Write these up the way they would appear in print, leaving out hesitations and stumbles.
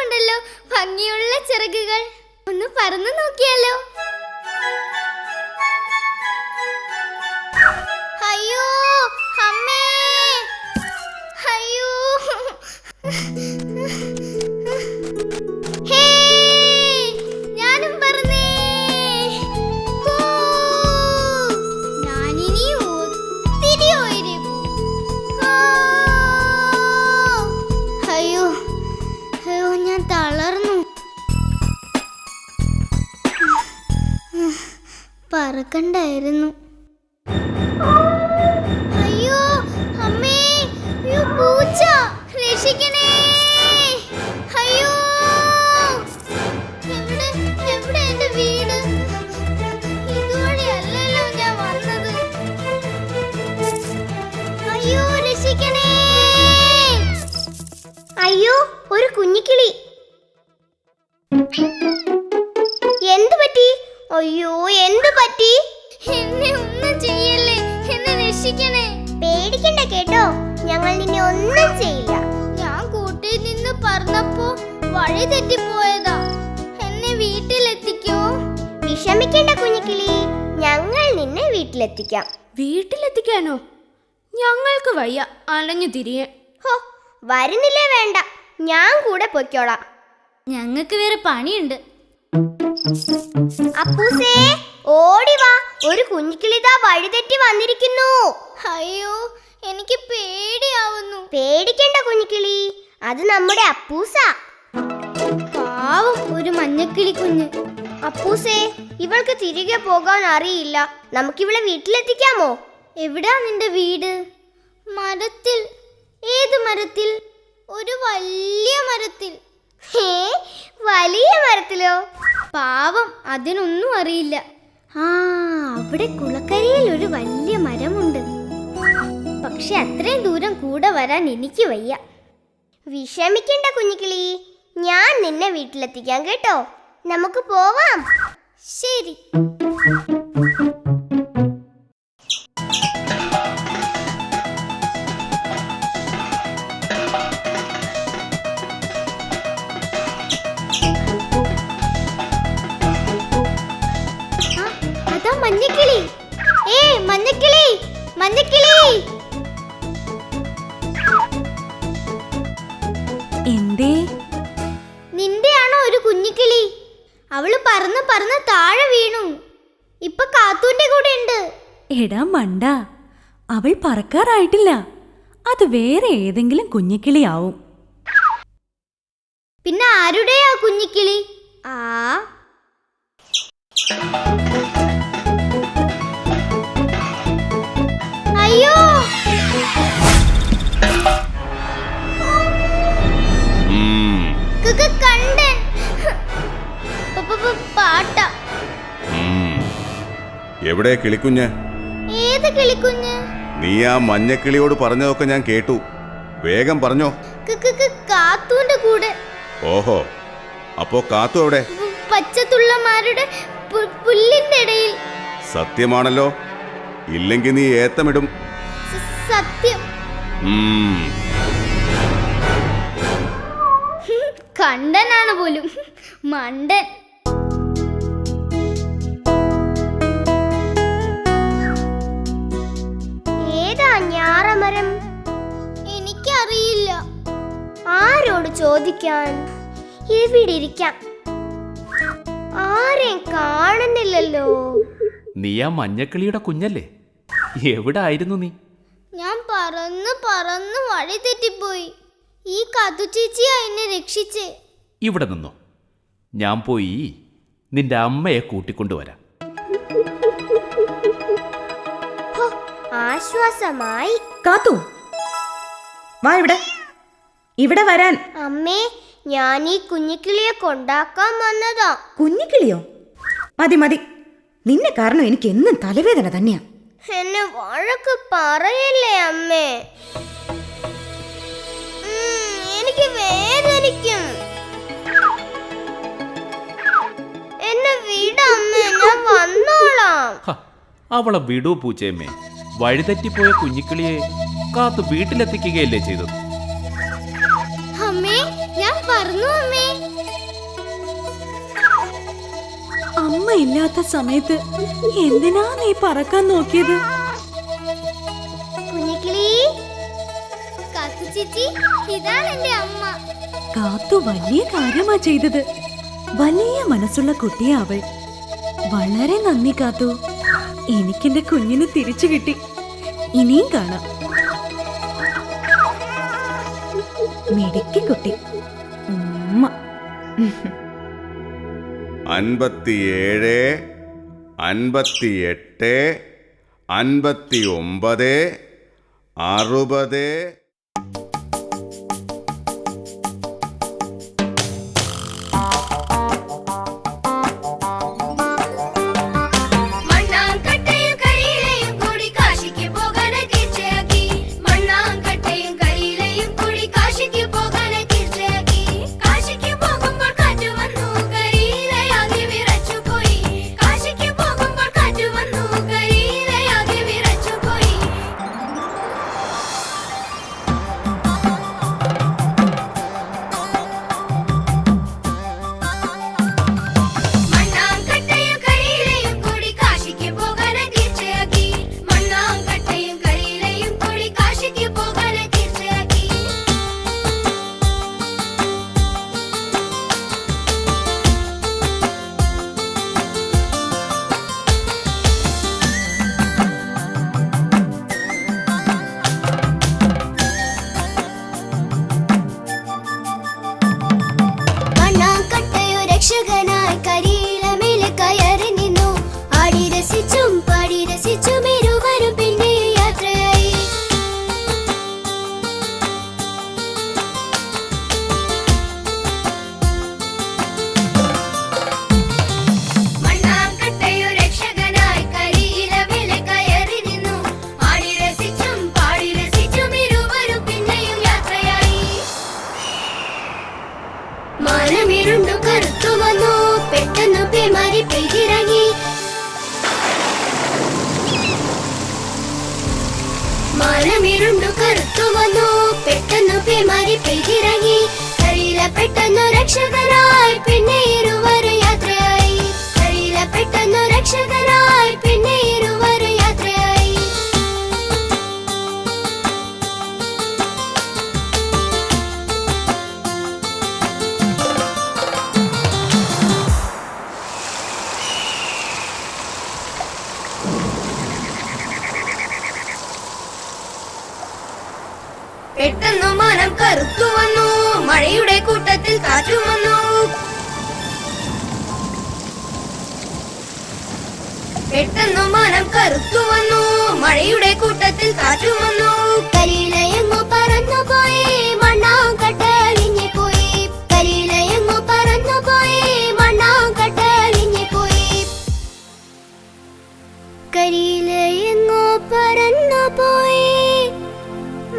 ഉണ്ടല്ലോ ഭംഗിയുള്ള ചിറകുകൾ. ഒന്ന് പറന്നു നോക്കിയാലോ? അയ്യോ അമ്മേ, അയ്യോ. ഞാനും പറഞ്ഞേ. ഞാനിനി ഒത്തിരി ഉയരും. അയ്യോ അയ്യോ, ഞാൻ തളർന്നു. പറക്കണ്ടായിരുന്നു. അയ്യോ അമ്മേ, അയ്യോ പൂച്ച, രക്ഷിക്കണേ. അയ്യോ, എവിടെ എവിടെ എന്റെ വീട്? ഇതുവഴിയല്ലല്ലോ ഞാൻ വന്നത്. അയ്യോ രക്ഷിക്കണേ. അയ്യോ, ഒരു കുഞ്ഞിക്കിളി. എന്തു പറ്റി? അയ്യോ എന്തു പറ്റി? എന്നെ ഒന്നും ചെയ്യല്ലേ, എന്നെ രക്ഷിക്കണേ. പേടിക്കണ്ട കേട്ടോ, ഞങ്ങൾ നിന്നെ ഒന്നും ചെയ്യില്ല. ഞാൻ കൂട്ടിൽ നിന്ന് പറഞ്ഞപ്പോ വഴി തെറ്റിപ്പോയതാ. എന്നെ വീട്ടിലെത്തിക്കോ? വിഷമിക്കണ്ട കുഞ്ഞിക്കിളി, ഞങ്ങൾ നിന്നെ വീട്ടിലെത്തിക്കാം. വീട്ടിലെത്തിക്കാനോ? ഞങ്ങൾക്ക് വയ്യ അലഞ്ഞു തിരിയാൻ. ഹോ, വരുന്നില്ലേ വേണ്ട, ഞാൻ കൂടെ പൊയ്ക്കോളാം. ഞങ്ങൾക്ക് വേറെ പണിയുണ്ട്. അപ്പൂസേ ഓടി വാ, ഒരു കുഞ്ഞിക്കിളിതാ വഴി തെറ്റി വന്നിരിക്കുന്നു. അയ്യോ എനിക്ക് പേടിയാവുന്നു. പേടിക്കണ്ട കുഞ്ഞിക്കിളി, അത് നമ്മുടെ അപ്പൂസ. പാവം ഒരു മഞ്ഞക്കിളി കുഞ്ഞ്. അപ്പൂസേ, ഇവൾക്ക് തിരികെ പോകാൻ അറിയില്ല. നമുക്കിവളെ വീട്ടിലെത്തിക്കാമോ? എവിടാ നിന്റെ വീട്? മരത്തിൽ. ഏത് മരത്തിൽ? ഒരു വലിയ മരത്തിൽ. വലിയ മരത്തിലോ? പാവം, അതിനൊന്നും അറിയില്ല. അവിടെ കുളക്കരയിൽ ഒരു വലിയ മരമുണ്ട്. പക്ഷെ അത്രയും ദൂരം കൂടെ വരാൻ എനിക്ക് വയ്യ. വിഷമിക്കണ്ട കുഞ്ഞിക്കിളി, ഞാൻ നിന്നെ വീട്ടിലെത്തിക്കാം കേട്ടോ. നമുക്ക് പോവാം. ശരി. മഞ്ഞക്കിളി, മഞ്ഞക്കിളി, മഞ്ഞക്കിളി. എന്തേ? നിന്റെയാണോ ഒരു കുഞ്ഞിക്കിളി? അവള് പറന്ന് പറന്ന് താഴെ വീണു. ഇപ്പൊ കാത്തൂന്റെ കൂടെ ഉണ്ട്. എടാ മണ്ട, അവൾ പറക്കാറായിട്ടില്ല. അത് വേറെ ഏതെങ്കിലും കുഞ്ഞിക്കിളിയാവും. പിന്നെ ആരുടെയാ കുഞ്ഞിക്കിളി? അയ്യോ, കണ്ടൻ പാട്ട. എവിടെ കിളിക്കുഞ്ഞ്? ഏത് കിളിക്കുഞ്ഞ്? നീ ആ മഞ്ഞക്കിളിയോട് പറഞ്ഞതൊക്കെ ഞാൻ കേട്ടു. വേഗം പറഞ്ഞോ. കാത്തൂന്റെ കൂടെ. ഓഹോ, അപ്പോ കാത്തു എവിടെ? പച്ചത്തുള്ളമാരുടെ പുല്ലിന്റെ ഇടയിൽ. സത്യമാണല്ലോ, ഇല്ലെങ്കിൽ നീ ഏത്തമിടും. സത്യം. കണ്ടനാണ് പോലും, മണ്ടൻ. ഏതാ ഞാറമരം? എനിക്കറിയില്ല. ആരോട് ചോദിക്കാൻ? എവിടെ ഇരിക്കാം? ആരെയും കാണുന്നില്ലല്ലോ. നീ ആ മഞ്ഞക്കിളിയുടെ കുഞ്ഞല്ലേ? എവിടെ ആയിരുന്നു നീ? ഞാൻ പറന്ന് പറന്ന് വഴി തെറ്റിപ്പോയി. ഈ കതു ചേച്ചിയാ എന്നെ രക്ഷിച്ചേ. ഇവിടെ നിന്നോ, ഞാൻ പോയി നിന്റെ അമ്മയെ കൂട്ടിക്കൊണ്ടുവരാം. ആശ്വാസമായി. കാത്തു, വാ ഇവിടെ. ഇവിടെ വരാൻ. അമ്മേ, ഞാൻ ഈ കുഞ്ഞിക്കിളിയെ കൊണ്ടാക്കാൻ വന്നതാ. കുഞ്ഞിക്കിളിയോ? മതി മതി, നിന്നെ കാരണം എനിക്ക് എന്നും തലവേദന തന്നെയാ. എന്നെ വഴക്ക് പറയല്ലേ അമ്മേ. എനിക്ക് വേദനിക്കും. എന്നെ വിടമ്മേ, ഞാൻ വന്നോളാം. അവളെ വിടൂ പൂച്ചയമ്മേ. വഴിതെറ്റിപ്പോയ കുഞ്ഞിക്കിളിയെ കാത്തു വീട്ടിലെത്തിക്കുകയല്ലേ ചെയ്തത്? അമ്മേ, ഞാൻ പറഞ്ഞു അമ്മേ. ഇല്ലാത്ത സമയത്ത് എന്തിനാ നീ പറക്കാൻ നോക്കിയത്? കുഞ്ഞിക്കിളി, കാത്തു ചേച്ചി, ഇതാണ് എന്റെ അമ്മ. കാത്തു വലിയ കാര്യമാ ചെയ്തത്. വലിയ മനസ്സുള്ള കുട്ടിയാ അവൾ. വളരെ നന്ദി കാത്തു. എനിക്കെന്റെ കുഞ്ഞിനെ തിരിച്ചു കിട്ടി. ഇനിയും കാണാം. മിടുക്കി കുട്ടി. ഉമ്മ. 57, 58, 59, 60. മാനമിരുണ്ടു കറുത്തു വന്നു, പെട്ടെന്നു പേമാരി പെയ്തിറങ്ങി. കരിയില പെട്ടെന്നു രക്ഷകനായി, പിന്നെ ഇരുവരും യാത്രയായി. കരിയില പെട്ടെന്നു രക്ഷകനായി, പിന്നെ ഇരുവരും യാത്രയായി. പെട്ടെന്നു മാനം കറുത്തു വന്നു, മഴയുടെ കൂട്ടത്തിൽ കാറ്റും വന്നു. പെട്ടെന്നു മാനം കറുത്തു വന്നു, മഴയുടെ കൂട്ടത്തിൽ കാറ്റും വന്നു. കരിയിലയങ്ങു പറന്നു പോയി, മണ്ണാങ്കട്ട അലിഞ്ഞു പോയി. കരിയിലയങ്ങു പറന്നു പോയി, മണ്ണാങ്കട്ട അലിഞ്ഞു പോയി. കരിയിലയങ്ങു പറന്നു പോയി,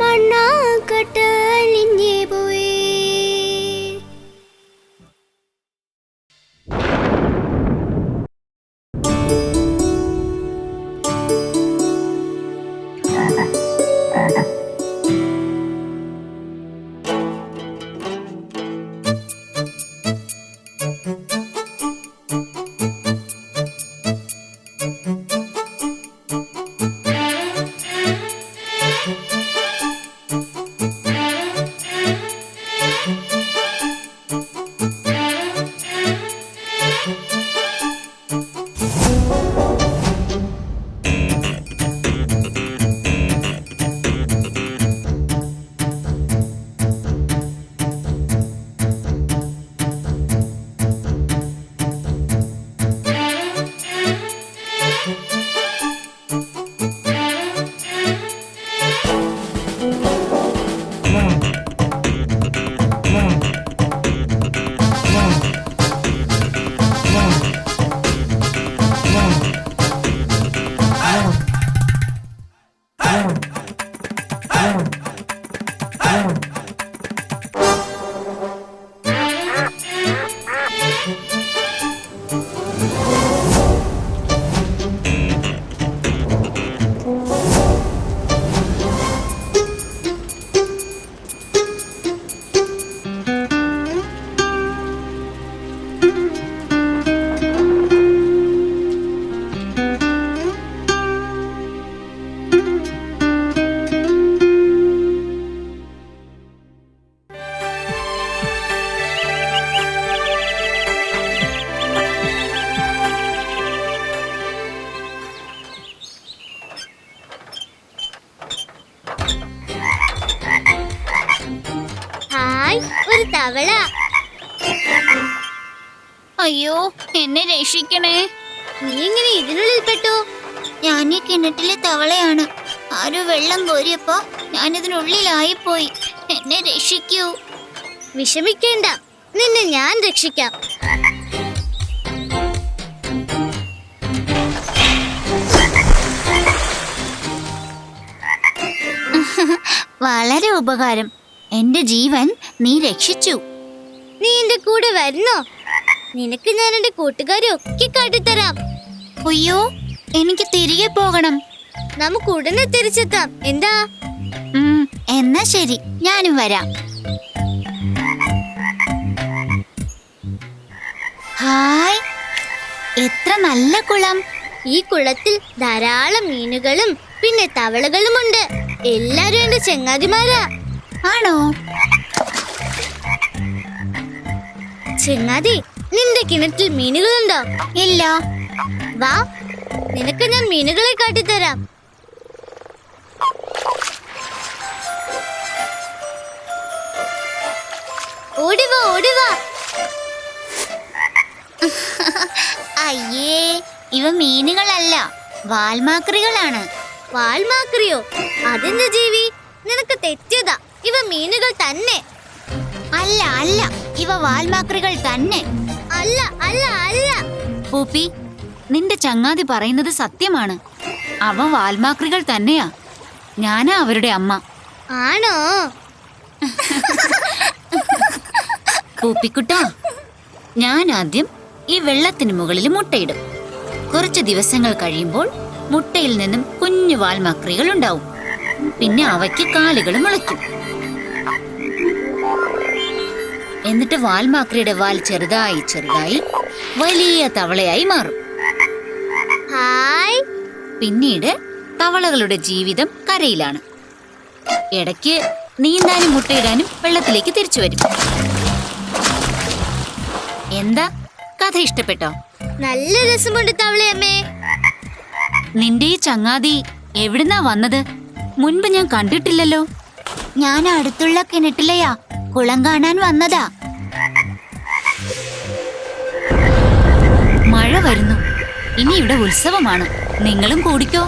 മണ്ണാങ്കട്ട അലിഞ്ഞു പോയി. അയ്യോ, എന്നെ രക്ഷിക്കണേ. നീ ഇങ്ങനെ ഇതിനുള്ളിൽ പെട്ടു? ഞാൻ ഈ കിണറ്റിലെ തവളയാണ്. ആരോ വെള്ളം കോരിയപ്പോ ഞാനിതിനുള്ളിലായിപ്പോയി. എന്നെ രക്ഷിക്കൂ. വിഷമിക്കേണ്ട, നിന്നെ ഞാൻ രക്ഷിക്കാം. വളരെ ഉപകാരം. എന്റെ ജീവൻ നീ രക്ഷിച്ചു. നീ എന്റെ കൂടെ വരുന്നോ? നിനക്ക് ഞാൻ എന്റെ കൂട്ടുകാരെ ഒക്കെ കാട്ടിത്തരാം. അയ്യോ, എനിക്ക് തിരികെ പോകണം. നമുക്ക് ഉടനെ തിരിച്ചെത്താം. എന്താ? എന്നാ ശരി, ഞാനും വരാം. ഹായ്, എത്ര നല്ല കുളം. ഈ കുളത്തിൽ ധാരാളം മീനുകളും പിന്നെ തവളകളുമുണ്ട്. എല്ലാരും എന്റെ ചെങ്ങാതിമാരാ. ആണോ? ചെങ്ങാതി, നിന്റെ കിണറ്റിൽ മീനുകളുണ്ടോ? ഇല്ല. വാ, നിനക്ക് ഞാൻ മീനുകളെ കാട്ടിത്തരാം. ഓടിവാ, ഓടിവാ. അയ്യേ, ഇവ മീനുകളല്ല, വാൽമാക്രികളാണ്. വാൽമാക്രിയോ? അതെന്താ ജീവി? നിനക്ക് തെറ്റിയതാ. ഇവ മീനുകൾ തന്നെ. അല്ല അല്ല, ഇവ വാൽമാക്രികൾ തന്നെ. അല്ല അല്ല അല്ല. പൂപ്പി, നിന്റെ ചങ്ങാതി പറയുന്നത് സത്യമാണ്. അവ വാൽമാക്രികൾ തന്നെയാ. ഞാനാ അവരുടെ അമ്മ. ആണോ? പൂപ്പിക്കുട്ടാ, ഞാൻ ആദ്യം ഈ വെള്ളത്തിന് മുകളിൽ മുട്ടയിടും. കുറച്ച് ദിവസങ്ങൾ കഴിയുമ്പോൾ മുട്ടയിൽ നിന്നും കുഞ്ഞു വാൽമാക്രികൾ ഉണ്ടാവും. പിന്നെ അവയ്ക്ക് കാലുകൾ മുളയ്ക്കും. എന്നിട്ട് വാൽമാക്രിയുടെ വാൽ ചെറുതായി ചെറുതായി വലിയ തവളയായി മാറും. ഹായ്. പിന്നീട് തവളകളുടെ ജീവിതം കരയിലാണ്. ഇടയ്ക്ക് നീന്താനും മുട്ടയിടാനും വെള്ളത്തിലേക്ക് തിരിച്ചു വരും. എന്താ, കഥ ഇഷ്ടപ്പെട്ടോ? നല്ല രസമുണ്ട് തവളയമ്മേ. നിന്റെ ഈ ചങ്ങാതി എവിടുന്നാ വന്നത്? മുൻപ് ഞാൻ കണ്ടിട്ടില്ലല്ലോ. ഞാൻ അടുത്തുള്ള കിണറ്റിലെയാ, കുളം കാണാൻ വന്നതാ. മഴ വരുന്നു. ഇനി ഇവിടെ ഉത്സവമാണ്. നിങ്ങളും കൂടിക്കോ.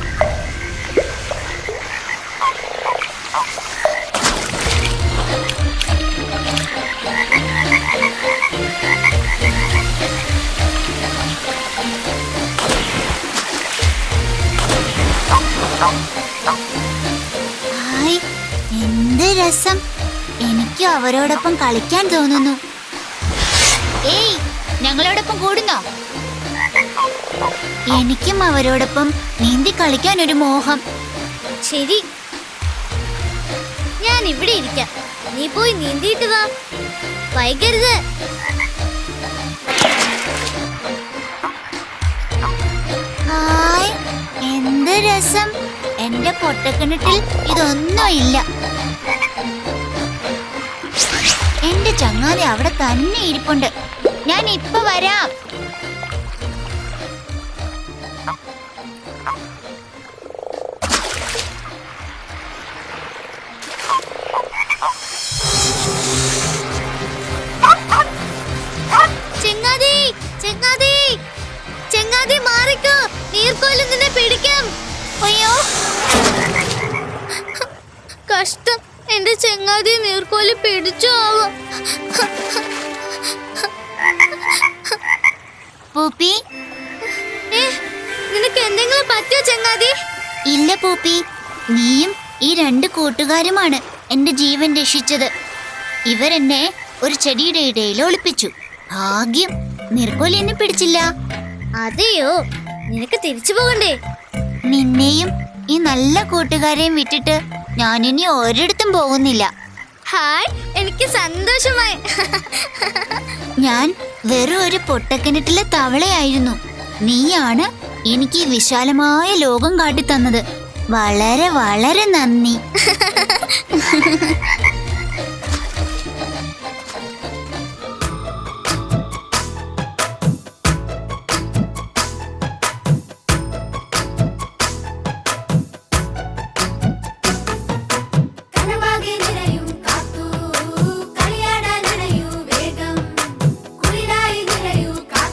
ഹായ്, എന്ത് രസം. എനിക്ക് അവരോടൊപ്പം കളിക്കാൻ തോന്നുന്നു. ഏയ്, ഞങ്ങളോടൊപ്പം കൂടുന്നോ? എനിക്കും അവരോടൊപ്പം നീന്തി കളിക്കാൻ ഒരു മോഹം. ശരി, ഞാൻ ഇവിടെ ഇരിക്കാം. നീ പോയി നീന്തിയിട്ട് വാ. വൈകരുത്. ഹായ്, എന്ത് രസം. എന്റെ പൊട്ടക്കിണറ്റിൽ ഇതൊന്നും ഇല്ല. എന്റെ ചങ്ങാതി അവിടെ തന്നെ ഇരിപ്പുണ്ട്. ഞാൻ ഇപ്പൊ വരാം. ചെങ്ങാതി, ചെങ്ങാതി, ചെങ്ങാതി മാറിക്കോ. നീർക്കോലി നിന്നെ പിടിക്കാം. അയ്യോ, കഷ്ടം, എന്റെ ചെങ്ങാതി നീർക്കോലി പിടിച്ചോ ആവും. പൂപ്പി. നിനക്ക് എന്തെങ്കിലും പറ്റിയോ ചെങ്ങാതി? ഇല്ല പൂപ്പി, നീയും ഈ രണ്ട് കൂട്ടുകാരുമാണ് എന്റെ ജീവൻ രക്ഷിച്ചത്. ഇവരെന്നെ ഒരു ചെടിയുടെ ഇടയിൽ ഒളിപ്പിച്ചു. ഭാഗ്യം, നീർക്കോലി എന്നെ പിടിച്ചില്ല. അതെയോ? നിനക്ക് തിരിച്ചു പോകണ്ടേ? നിന്നെയും ഈ നല്ല കൂട്ടുകാരെയും വിട്ടിട്ട് ഞാനിനി ഒരിടത്തും പോകുന്നില്ല. ഹായ്, എനിക്ക് സന്തോഷമായി. ഞാൻ വെറും ഒരു പൊട്ടക്കിണറ്റിലെ തവളയായിരുന്നു. നീയാണ് എനിക്ക് ഈ വിശാലമായ ലോകം കാട്ടിത്തന്നത്. വളരെ വളരെ നന്ദി. കാത്തു കളിയാടാനണയൂ വേഗം കുളിരായി നിറയൂ കാത്തു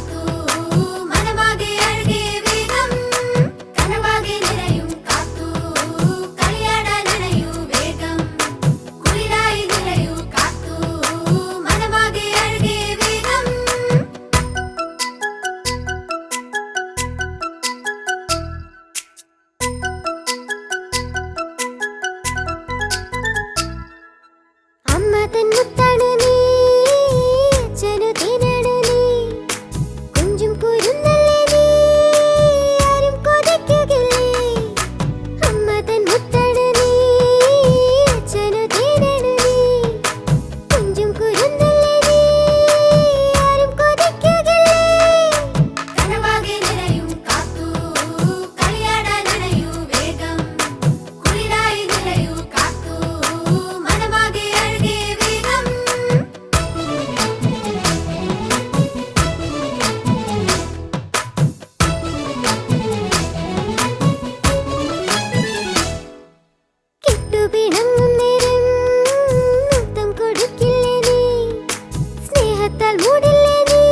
മൂടില്ലേ നീ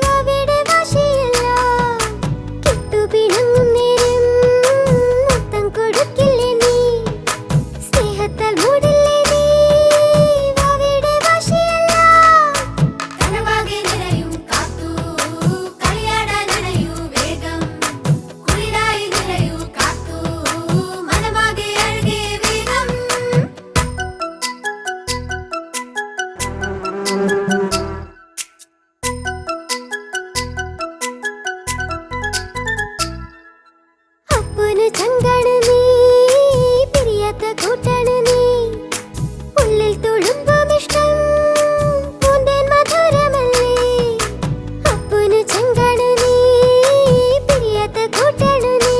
വാവയുടെ വാശിയെല്ലാം കിട്ടുപിണങ്ങും നേരം മുത്തം കൊടുക്കില്ലേ നീ സ്നേഹത്താൽ മൂടില്ലേ നീ വാവയുടെ വാശിയെല്ലാം കനവാകെ നിറയും കാത്തു കളിയാടാൻ നിറയൂ വേഗം കുളിരായി നിറയൂ കാത്തു മനമാകെ അഴകേ വേഗം അപ്പന് ചങ്കാണ് നീ പിരിയാത്ത കൂട്ടാണ് നീ ഉള്ളിൽ തുളുമ്പും ഇഷ്ടം പൂന്തേൻ മധുരമല്ലേ അപ്പന് ചങ്കാണ് നീ പിരിയാത്ത കൂട്ടാണ് നീ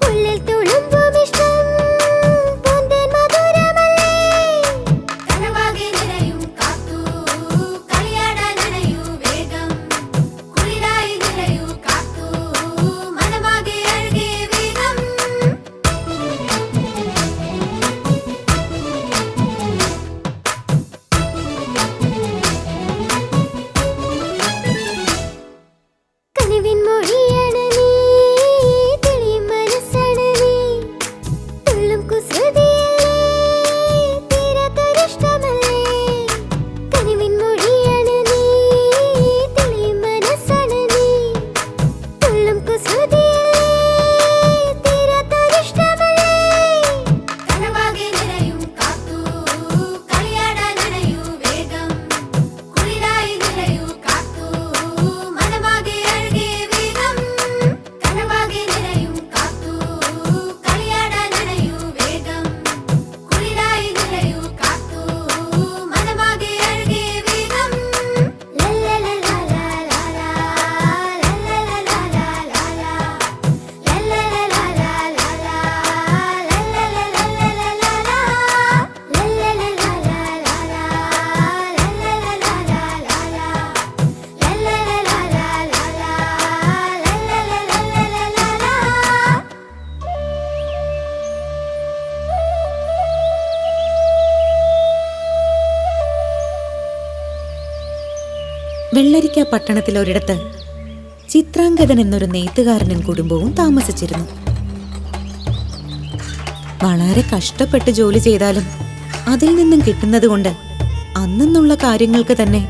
ഉള്ളിൽ തുളുമ്പും ഇഷ്ടം പൂന്തേൻ മധുരമല്ലേ കനവാകെ നിറയും കാത്തു കളിയാടാൻ നിറയൂ വേഗം കുളിരായി നിറയൂ കാത്തു മനമാകെ അഴകേ വേഗം കനിവിൻ മൊഴിയാണ് നീ തെളിയും മനസ്സാണ് നീ തുള്ളും കുസൃതിയല്ലേ തീരാത്തൊരിഷ്ടമല്ലേ കനിവിൻ മൊഴിയാണ് നീ തെളിയും മനസ്സാണ് നീ തുള്ളും കുസൃതിയല്ലേ തീരാത്തൊരിഷ്ടമല്ലേ കനവാകെ നിറയും കാത്തു കളിയാടാൻ നിറയൂ വേഗം കുളിരായി നിറയൂ കാത്തു മനമാകെ അഴകേ വേഗം കനവാകെ നിറയും കാത്തു കളിയാടാൻ നിറയൂ വേഗം കുളിരായി നിറയൂ കാത്തു മനമാകെ അഴകേ വേഗം വെള്ളരിക്ക പട്ടണത്തിൽ ഒരിടത്ത് ചിത്രാംഗതൻ എന്നൊരു നെയ്ത്തുകാരനും കുടുംബവും താമസിച്ചിരുന്നു. വളരെ കഷ്ടപ്പെട്ട് ജോലി ചെയ്താലും അതിൽ നിന്നും കിട്ടുന്നത് കൊണ്ട് അന്നുള്ള കാര്യങ്ങൾക്ക് തന്നെ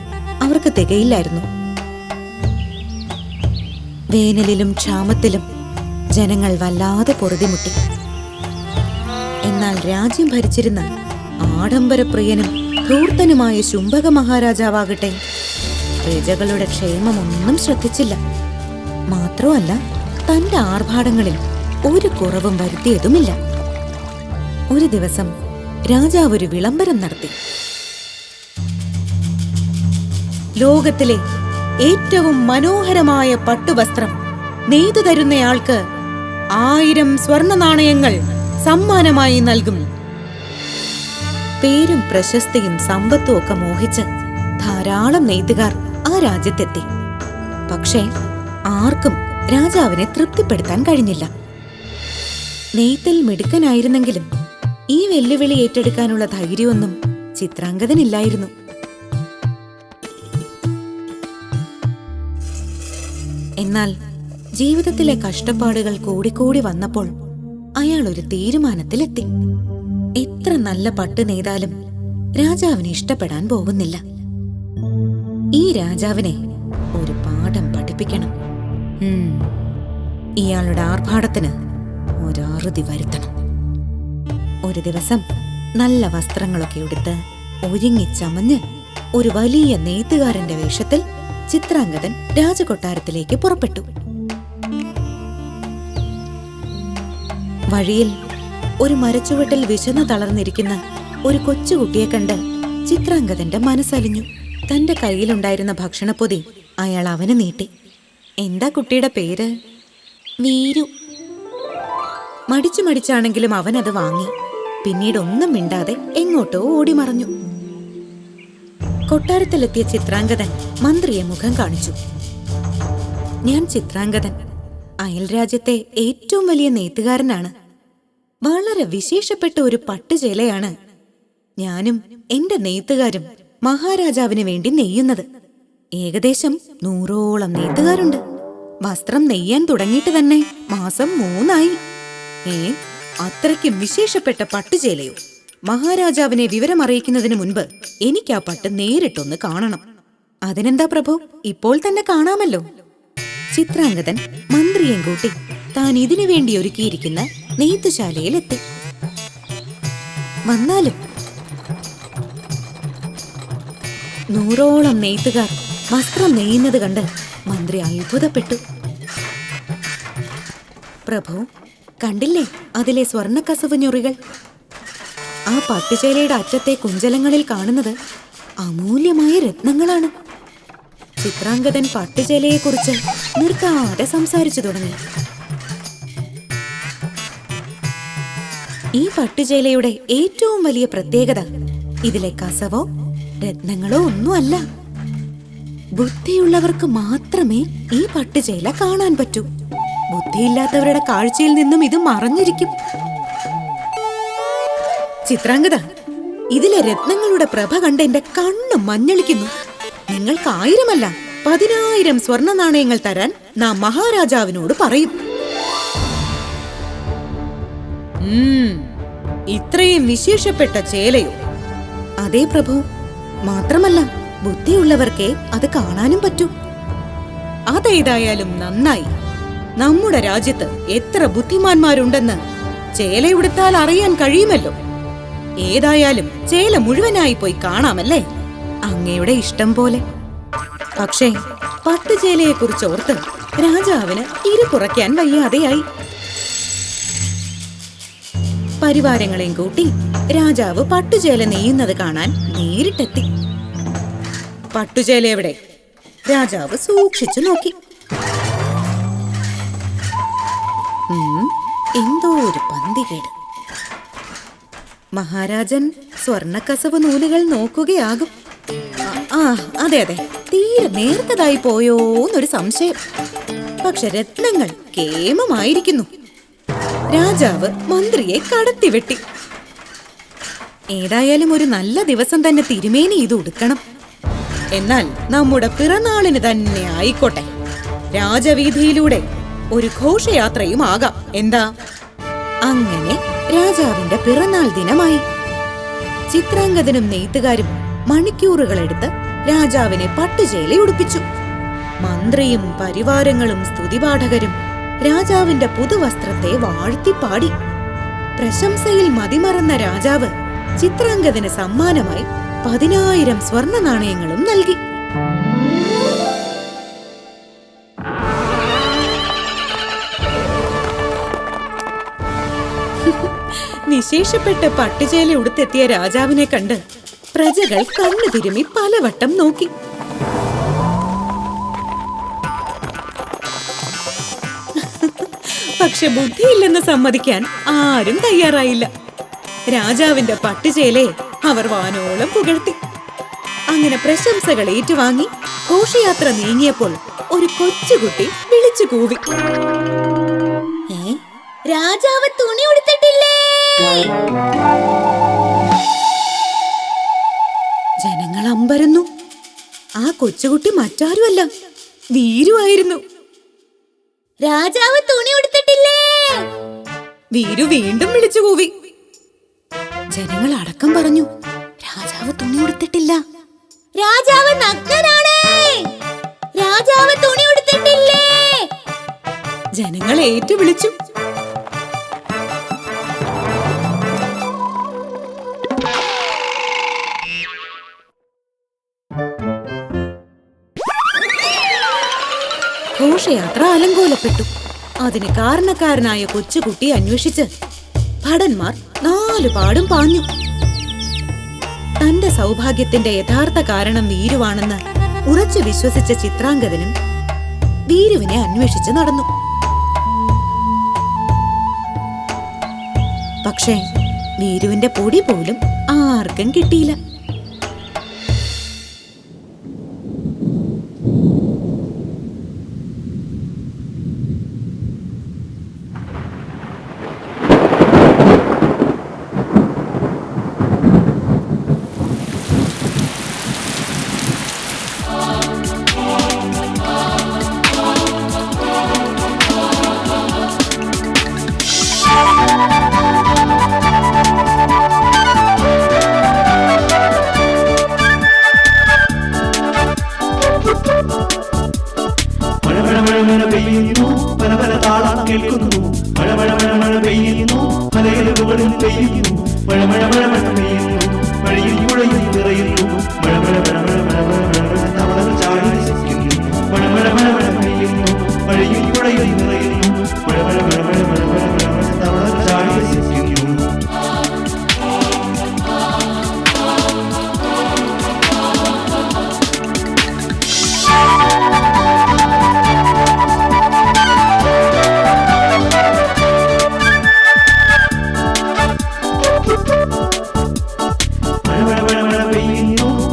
അവർക്ക് തികയില്ലായിരുന്നു. വേനലിലും ക്ഷാമത്തിലും ജനങ്ങൾ വല്ലാതെ പൊറുതിമുട്ടി. എന്നാൽ രാജ്യം ഭരിച്ചിരുന്ന ആഡംബരപ്രിയനും ധൂർത്തനുമായ ശുംഭക മഹാരാജാവാകട്ടെ പ്രജകളുടെ ക്ഷേമമൊന്നും ശ്രദ്ധിച്ചില്ല. മാത്രമല്ല തന്റെ ആർഭാടങ്ങളിൽ ഒരു കുറവും വരുത്തിയതുമില്ല. ഒരു ദിവസം രാജാവ് ഒരു വിളംബരം നടത്തി. ലോകത്തിലെ ഏറ്റവും മനോഹരമായ പട്ടുവസ്ത്രം നെയ്തു തരുന്നയാൾക്ക് 1000 സ്വർണ്ണ നാണയങ്ങൾ സമ്മാനമായി നൽകും. പേരും പ്രശസ്തിയും സമ്പത്തും ഒക്കെ മോഹിച്ച് ധാരാളം നെയ്ത്തുകാർ ആ രാജ്യത്തെത്തി. പക്ഷേ ആർക്കും രാജാവിനെ തൃപ്തിപ്പെടുത്താൻ കഴിഞ്ഞില്ല. നെയ്ത്തിൽ മിടുക്കനായിരുന്നെങ്കിലും ഈ വെല്ലുവിളി ഏറ്റെടുക്കാനുള്ള ധൈര്യമൊന്നും ചിത്രാംഗതനില്ലായിരുന്നു. എന്നാൽ ജീവിതത്തിലെ കഷ്ടപ്പാടുകൾ കൂടിക്കൂടി വന്നപ്പോൾ അയാൾ ഒരു തീരുമാനത്തിലെത്തി. എത്ര നല്ല പട്ട് നെയ്താലും രാജാവിനെ ഇഷ്ടപ്പെടാൻ പോകുന്നില്ല. ഈ രാജാവിനെ ഒരു പാഠം പഠിപ്പിക്കണം. ഇയാളുടെ ആർഭാടത്തിന് ഒരു അറുതി വരുത്തണം. ഒരു ദിവസം നല്ല വസ്ത്രങ്ങളൊക്കെ ഉടുത്ത് ഒരുങ്ങിച്ചമഞ്ഞ് ഒരു വലിയ നെയ്ത്തുകാരന്റെ വേഷത്തിൽ ചിത്രാംഗതൻ രാജകൊട്ടാരത്തിലേക്ക് പുറപ്പെട്ടു. വഴിയിൽ ഒരു മരച്ചുവട്ടിൽ വിശന്നു തളർന്നിരിക്കുന്ന ഒരു കൊച്ചുകുട്ടിയെ കണ്ട് ചിത്രാംഗതന്റെ മനസ്സലിഞ്ഞു. തന്റെ കയ്യിലുണ്ടായിരുന്ന ഭക്ഷണപ്പൊതി അയാൾ അവന് നീട്ടി. എന്താ കുട്ടിയുടെ പേര്? വീരു. മടിച്ചാണെങ്കിലും അവനത് വാങ്ങി. പിന്നീട് ഒന്നും മിണ്ടാതെ എങ്ങോട്ടോ ഓടിമറഞ്ഞു. കൊട്ടാരത്തിലെത്തിയ ചിത്രാംഗതൻ മന്ത്രിയെ മുഖം കാണിച്ചു. ഞാൻ ചിത്രാംഗതൻ, അയൽ രാജ്യത്തെ ഏറ്റവും വലിയ നെയ്ത്തുകാരനാണ്. വളരെ വിശേഷപ്പെട്ട ഒരു പട്ടുചേലയാണ് ഞാനും എന്റെ നെയ്ത്തുകാരും മഹാരാജാവിന് വേണ്ടി നെയ്യുന്നത്. ഏകദേശം 100ഓളം നെയ്ത്തുകാരുണ്ട്. വസ്ത്രം നെയ്യാൻ തുടങ്ങിയിട്ട് തന്നെ മാസം 3 അത്രയ്ക്കും വിശേഷപ്പെട്ട പട്ടുചേലയോ? മഹാരാജാവിനെ വിവരമറിയിക്കുന്നതിന് മുൻപ് എനിക്ക് ആ പട്ട് നേരിട്ടൊന്ന് കാണണം. അതിനെന്താ പ്രഭു, ഇപ്പോൾ തന്നെ കാണാമല്ലോ. ചിത്രാംഗതൻ മന്ത്രിയെയും കൂട്ടി താൻ ഇതിനു വേണ്ടി ഒരുക്കിയിരിക്കുന്ന നെയ്ത്തുശാലയിലെത്തി. വന്നാലും 100ഓളം നെയ്ത്തുകാർ വസ്ത്രം നെയ്യുന്നത് കണ്ട് മന്ത്രി അത്ഭുതപ്പെട്ടു. പ്രഭു, കണ്ടില്ലേ അതിലെ സ്വർണ്ണക്കസവ് ഞൊറികൾ? ആ പട്ടുചേലയുടെ അറ്റത്തെ കുഞ്ചലങ്ങളിൽ കാണുന്നത് അമൂല്യമായ രത്നങ്ങളാണ്. ചിത്രാംഗതൻ പട്ടുചേലയെക്കുറിച്ച് നിർത്താതെ സംസാരിച്ചു തുടങ്ങി. ഈ പട്ടുചേലയുടെ ഏറ്റവും വലിയ പ്രത്യേകത ഇതിലെ കസവോ രത്നങ്ങളോ ഒന്നുമല്ല. ബുദ്ധിയുള്ളവർക്ക് മാത്രമേ ഈ പട്ടുചേല കാണാൻ പറ്റൂ. ബുദ്ധിയില്ലാത്തവരുടെ കാഴ്ചയിൽ നിന്നും ഇത് മറഞ്ഞിരിക്കും. ചിത്രാംഗത, ഇതിലെ രത്നങ്ങളുടെ പ്രഭ കണ്ട് എന്റെ കണ്ണ് മഞ്ഞളിക്കുന്നു. നിങ്ങൾക്ക് 1000 10,000 സ്വർണ്ണ നാണയങ്ങൾ തരാൻ നാം മഹാരാജാവിനോട് പറയും. ഇത്രയും വിശേഷപ്പെട്ട ചേലയോ? അതേ പ്രഭു. മാത്രമല്ല ബുദ്ധിയുള്ളവർക്കേ അത് കാണാനും പറ്റൂ. അതേതായാലും നന്നായി. നമ്മുടെ രാജ്യത്ത് എത്ര ബുദ്ധിമാന്മാരുണ്ടെന്ന് ചേലയുടുത്താൽ അറിയാൻ കഴിയുമല്ലോ. ഏതായാലും ചേല മുഴുവനായി പോയി കാണാമല്ലേ? അങ്ങയുടെ ഇഷ്ടം പോലെ. പക്ഷേ പട്ടുചേലയെ കുറിച്ച് ഓർത്ത് രാജാവിന് ഇരു കുറയ്ക്കാൻ വയ്യാതെയായി. പരിവാരങ്ങളെയും കൂട്ടി രാജാവ് പട്ടുചേല നെയ്യുന്നത് കാണാൻ നേരിട്ടെത്തി. പട്ടുചേല എവിടെ? രാജാവ് സൂക്ഷിച്ചു നോക്കി. എന്തോ ഒരു പന്തികേട്. മഹാരാജൻ സ്വർണ്ണക്കസവ് നൂലുകൾ നോക്കുകയാകും. അതെ അതെ, തീരെ നേർത്തതായി പോയോന്നൊരു സംശയം. പക്ഷെ രത്നങ്ങൾ കേമമായിരിക്കുന്നു. രാജാവ് മന്ത്രിയെ കടത്തിവെട്ടി. ഏതായാലും ഒരു നല്ല ദിവസം തന്നെ തിരുമേനി ഇത് ഉടുക്കണം. എന്നാൽ നമ്മുടെ പിറന്നാളിന് തന്നെ ആയിക്കോട്ടെ. രാജവീതിയിലൂടെ ഒരു ഘോഷയാത്രയും ആകാം. എന്താ? അങ്ങനെ രാജാവിന്റെ പിറന്നാൾ ദിനമായി. ചിത്രാംഗതനും നെയ്ത്തുകാരും മണിക്കൂറുകളെടുത്ത് രാജാവിനെ പട്ടുചേല ഉടുപ്പിച്ചു. മന്ത്രിയും പരിവാരങ്ങളും സ്തുതിപാഠകരും രാജാവിന്റെ പുതുവസ്ത്രത്തെ വാഴ്ത്തിപ്പാടി. പ്രശംസയിൽ മതിമറന്ന രാജാവ് ചിത്രാംഗതന് സമ്മാനമായി 10,000 സ്വർണ്ണ നാണയങ്ങളും നൽകി. വിശേഷപ്പെട്ട പട്ടുചേല ഉടുത്തെത്തിയ രാജാവിനെ കണ്ട് പ്രജകൾ കണ്ണു തിരുമി പലവട്ടം നോക്കി. പക്ഷെ ബുദ്ധിയില്ലെന്ന് സമ്മതിക്കാൻ ആരും തയ്യാറായില്ല. രാജാവിന്റെ പട്ടുചേലയെ അവർ വാനോളം പുകഴ്ത്തി. അങ്ങനെ പ്രശംസകൾ ഏറ്റുവാങ്ങി ഘോഷയാത്ര നീങ്ങിയപ്പോൾ ഒരു കൊച്ചുകുട്ടി വിളിച്ചു കൂവി, രാജാവ് തുണി ഉടുത്തിട്ടില്ലേ? ജനങ്ങൾ അമ്പരന്നു. ആ കൊച്ചുകുട്ടി മറ്റാരുമല്ല, വീരുവായിരുന്നു. രാജാവ് തുണി ഉടുത്തിട്ടില്ലേ? വീരു വീണ്ടും വിളിച്ചു കൂവി. ജനങ്ങൾ അടക്കം പറഞ്ഞു, രാജാവ് തുണി ഉടുത്തിട്ടില്ല. രാജാവ് നഗ്നനാണ്. രാജാവ് തുണി ഉടുത്തിട്ടില്ലേ? ജനങ്ങൾ ഏറ്റുവിളിച്ചു. ഘോഷയാത്ര അലങ്കോലപ്പെട്ടു. അതിന് കാരണക്കാരനായ കൊച്ചുകുട്ടിയെ അന്വേഷിച്ച് ഭടന്മാർ 4 പാടും പാഞ്ഞു. തന്റെ സൗഭാഗ്യത്തിന്റെ യഥാർത്ഥ കാരണം വീരുവാണെന്ന് ഉറച്ചു വിശ്വസിച്ച ചിത്രാംഗതനും വീരുവിനെ അന്വേഷിച്ച് നടന്നു. പക്ഷേ വീരുവിന്റെ പൊടി പോലും ആർക്കും കിട്ടിയില്ല. പെയ്യുന്നു പല പല താളം കേൾക്കുന്നു മഴ മഴ മഴ മഴ പെയ്യുന്നു മലയുടെ മുകളിൽ പെയ്യുന്നു മഴ മഴ മഴ മഴ പെയ്യുന്നു മഴയിൽ പുഴയിൽ നിറയുന്നു മഴ മഴ മഴ മഴ മഴ മഴ മഴ മഴ തവള ചാടി രസിക്കുന്നു മഴ മഴ മഴ മഴ പെയ്യുന്നു മഴയിൽ പുഴയിൽ നിറയുന്നു മഴ മഴ മഴ മഴ മഴ മഴ മഴ മഴ തവള ചാടി രസിക്കുന്നു.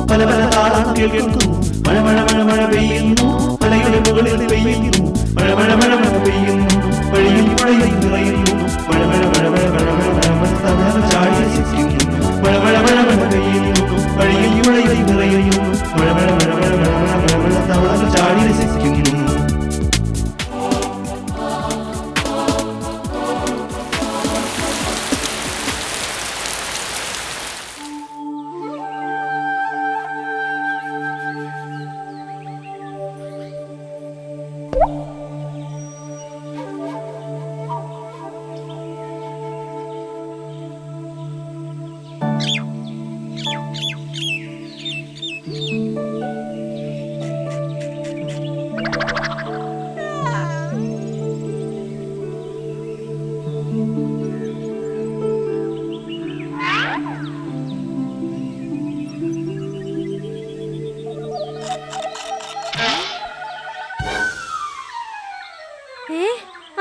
പല പല താളം കേൾക്കുന്നു മഴ മഴ മഴ മഴ പെയ്യുന്നു മലയുടെ മുകളിൽ പെയ്യുന്നു മഴ മഴ മഴ മഴ പെയ്യുന്നു വഴിയിൽ പുഴയിൽ നിറയുന്നു മഴ മഴ മഴ മഴ മഴ മഴ മഴ മഴ തവള ചാടി രസിക്കുന്നു മഴ മഴ മഴ മഴ പെയ്യുന്നു വഴിയിൽ പുഴയിൽ നിറയുന്നു മഴ മഴ മഴ മഴ മഴ മഴ മഴ മഴ തവള ചാടി രസിക്കുന്നു.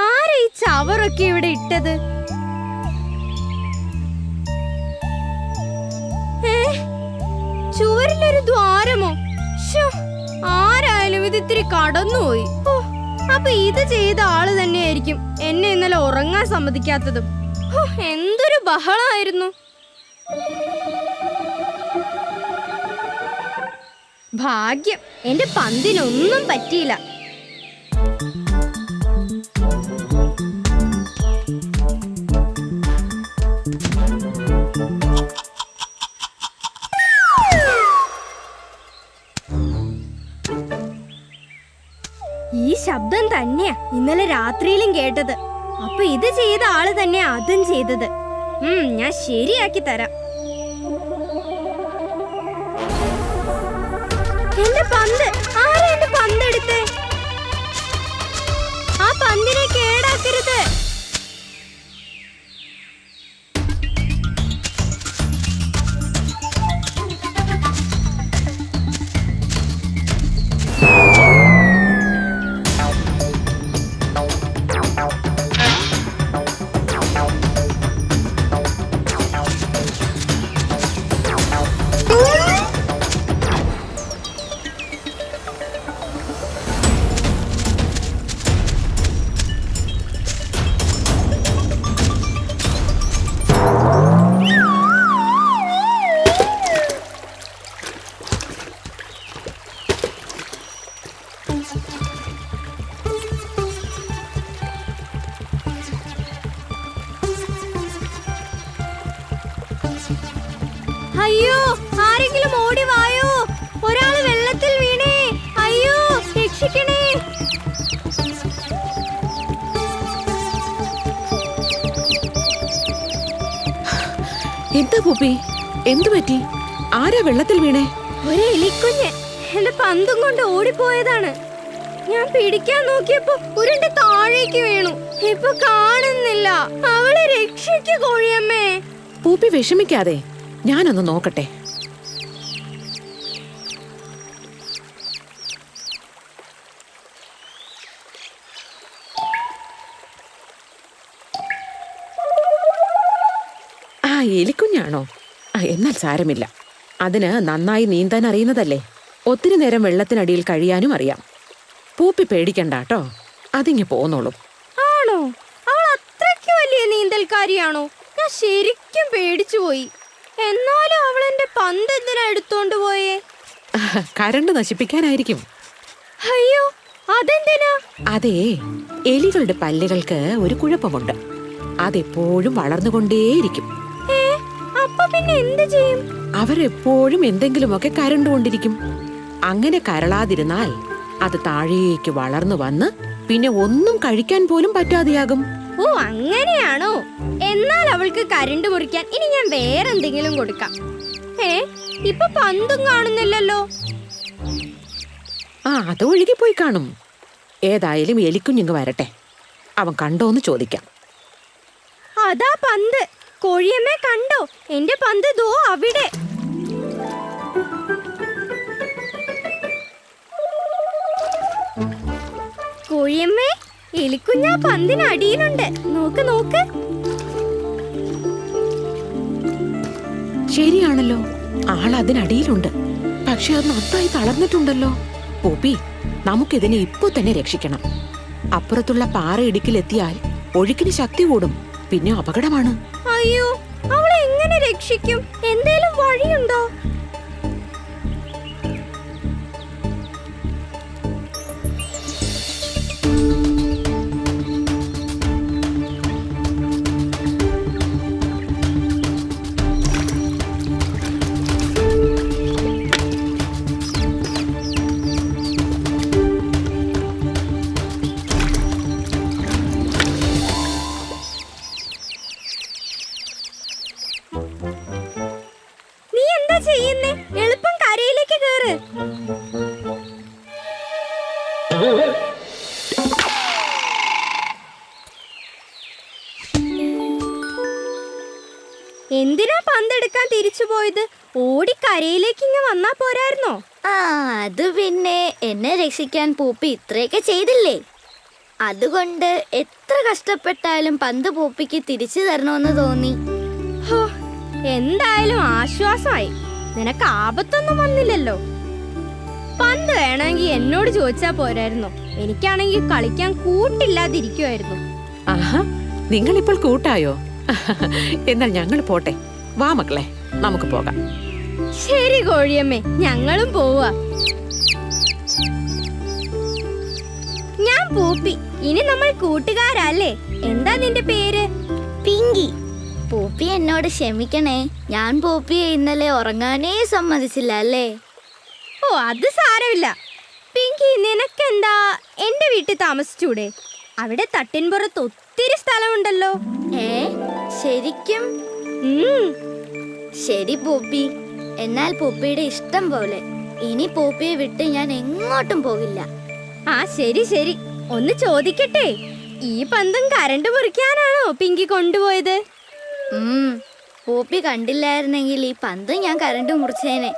ആരാ ഈ ചവറൊക്കെ ഇവിടെ ഇട്ടത്? ചുവരിലൊരു ദ്വാരമോ? ആരായാലും ഇത് ഇത്തിരി കടന്നുപോയി. അപ്പൊ ഇത് ചെയ്ത ആള് തന്നെയായിരിക്കും എന്നെ ഇന്നലെ ഉറങ്ങാൻ സമ്മതിക്കാത്തതും. എന്തൊരു ബഹളമായിരുന്നു. ഭാഗ്യം എന്റെ പന്തിനൊന്നും പറ്റിയില്ല. ഈ ശബ്ദം തന്നെയാ ഇന്നലെ രാത്രിയിലും കേട്ടത്. അപ്പൊ ഇത് ചെയ്ത ആള് തന്നെയാ അതും ചെയ്തത്. ഞാൻ ശരിയാക്കി തരാം. എന്റെ പന്ത് ആരാ എന്റെ പന്തെടുത്തേ? ആ പന്തിനെ കേടാക്കരുത്. അയ്യോ, ആരെങ്കിലും ഓടി വായോ, ഒരാള് വെള്ളത്തിൽ വീണേ. അയ്യോ, രക്ഷിക്കണേ. എന്താ പൂപ്പി, എന്തു പറ്റി? ആരാ വെള്ളത്തിൽ വീണേ? ഒരു എലിക്കുഞ്ഞ് എന്റെ പന്തും കൊണ്ട് ഓടിപ്പോയതാണ്. ഞാൻ പിടിക്കാൻ നോക്കിയപ്പോ ഉരുണ്ട് താഴേക്ക് വീണു. ഇപ്പൊ കാണുന്നില്ല. അവളെ രക്ഷിക്കു കോഴിയമ്മേ. പൂപ്പി വിഷമിക്കാതെ, ഞാനൊന്ന് നോക്കട്ടെ. ആ, എലിക്കുഞ്ഞാണോ? എന്നാൽ സാരമില്ല. അതിന് നന്നായി നീന്താൻ അറിയുന്നതല്ലേ. ഒത്തിരി നേരം വെള്ളത്തിനടിയിൽ കഴിയാനും അറിയാം. പൂപ്പി പേടിക്കണ്ടാട്ടോ, അതിങ്ങ് പോന്നോളും. ആണോ? അവൾ അത്രയ്ക്ക് വലിയ നീന്തൽക്കാരിയാണോ? ഞാൻ ശരിക്കും പേടിച്ചു പോയി. എന്നാലും അവൾ എന്റെ പന്ത് എന്തിനാ എടുത്തോണ്ട് പോയേ? കരണ്ട് നശിപ്പിക്കാനായിരിക്കും. അയ്യോ, അതെന്തിനാ? അതേ, എലികളുടെ പല്ലുകൾക്ക് ഒരു കുഴപ്പമുണ്ട്. അതെപ്പോഴും വളർന്നുകൊണ്ടേയിരിക്കും. അപ്പൊ പിന്നെ എന്ത് ചെയ്യും? അവരെപ്പോഴും എന്തെങ്കിലുമൊക്കെ കരണ്ടുകൊണ്ടിരിക്കും. അങ്ങനെ കരളാതിരുന്നാൽ അത് താഴേക്ക് വളർന്നു വന്ന് പിന്നെ ഒന്നും കഴിക്കാൻ പോലും പറ്റാതെയാകും. ഓ അങ്ങനെയാണോ? എന്നാൽ അവൾക്ക് കരണ്ട് മുറിക്കാൻ ഇനി ഞാൻ വേറെ എന്തെങ്കിലും കൊടുക്കാം. ഇപ്പൊ പന്തും കാണുന്നില്ലല്ലോ. അത് ഒഴുകിപ്പോയി കാണും. ഏതായാലും എലിക്കുഞ്ഞിങ്ങ് വരട്ടെ, അവൻ കണ്ടോന്ന് ചോദിക്കാം. അതാ പന്ത്. കോഴിയമ്മേ കണ്ടോ? എന്റെ പന്ത് ദോ അവിടെ. കോഴിയമ്മേ, എലിക്കുഞ്ഞാ പന്തിനടിയിലുണ്ട്. നോക്ക് നോക്ക്. ശരിയാണല്ലോ, ആൾ അതിനടിയിലുണ്ട്. പക്ഷെ അത് നന്നായി തളർന്നിട്ടുണ്ടല്ലോ. പോപ്പി, നമുക്കിതിനെ ഇപ്പൊ തന്നെ രക്ഷിക്കണം. അപ്പുറത്തുള്ള പാറ ഇടുക്കിലെത്തിയാൽ ഒഴുക്കിന് ശക്തി കൂടും, പിന്നെ അപകടമാണ്. അയ്യോ, അവളെ എങ്ങനെ രക്ഷിക്കും? എന്തേലും വഴിയുണ്ടോ? നീ എന്താ ചെയ്യുന്നേ? എളുപ്പം കരയിലേക്ക് കേറ്. എന്തിനാ പന്തെടുക്കാൻ തിരിച്ചു പോയത്? ഓടി കരയിലേക്ക് ഇങ്ങ് വന്നാ പോരായിരുന്നോ? അത് പിന്നെ എന്നെ രക്ഷിക്കാൻ പൂപ്പി ഇത്രയൊക്കെ ചെയ്തില്ലേ, അതുകൊണ്ട് എത്ര കഷ്ടപ്പെട്ടാലും പന്ത് പൂപ്പിക്ക് തിരിച്ചു തരണമെന്ന് തോന്നി. ഹോ, എന്തായാലും ആശ്വാസമായി. നിനക്ക് ആപത്തൊന്നും വന്നില്ലല്ലോ. പന്ത് വേണമെങ്കിൽ എന്നോട് ചോദിച്ചാ പോരായിരുന്നോ? എനിക്കാണെങ്കിൽ കളിക്കാൻ കൂട്ടില്ലാതിരിക്കുമായിരുന്നു. ആഹാ, നിങ്ങളിപ്പോൾ കൂട്ടായോ? എന്നാൽ ഞങ്ങൾ പോട്ടെ. വാ മക്കളെ, നമുക്ക് പോകാം. ശരി കോഴിയമ്മേ, ഞങ്ങളും പോവാ. ഞാൻ പൂപ്പി, ഇനി നമ്മൾ കൂട്ടുകാരല്ലേ? എന്താ നിന്റെ പേര്? പിങ്കി. പൂപ്പി എന്നോട് ക്ഷമിക്കണേ, ഞാൻ പൂപ്പിയെ ഇന്നലെ ഉറങ്ങാനേ സമ്മതിച്ചില്ല അല്ലേ. ഓ അത് സാരമില്ല. പിങ്കി, നിനക്കെന്താ എന്റെ വീട്ടിൽ താമസിച്ചൂടെ? അവിടെ തട്ടിൻപുറത്ത് ഒത്തിരി സ്ഥലമുണ്ടല്ലോ. ശരിക്കും? ശരി പൂപ്പി, എന്നാൽ പൂപ്പിയുടെ ഇഷ്ടം പോലെ. ഇനി പൂപ്പിയെ വിട്ട് ഞാൻ എങ്ങോട്ടും പോകില്ല. ആ ശരി ശരി. ഒന്ന് ചോദിക്കട്ടെ, ഈ പന്തും കരണ്ട് മുറിക്കാനാണോ പിങ്കി കൊണ്ടുപോയത്? പൂപ്പി കണ്ടില്ലായിരുന്നെങ്കിൽ ഈ പന്തും ഞാൻ കരണ്ട് മുറിച്ചേനെ.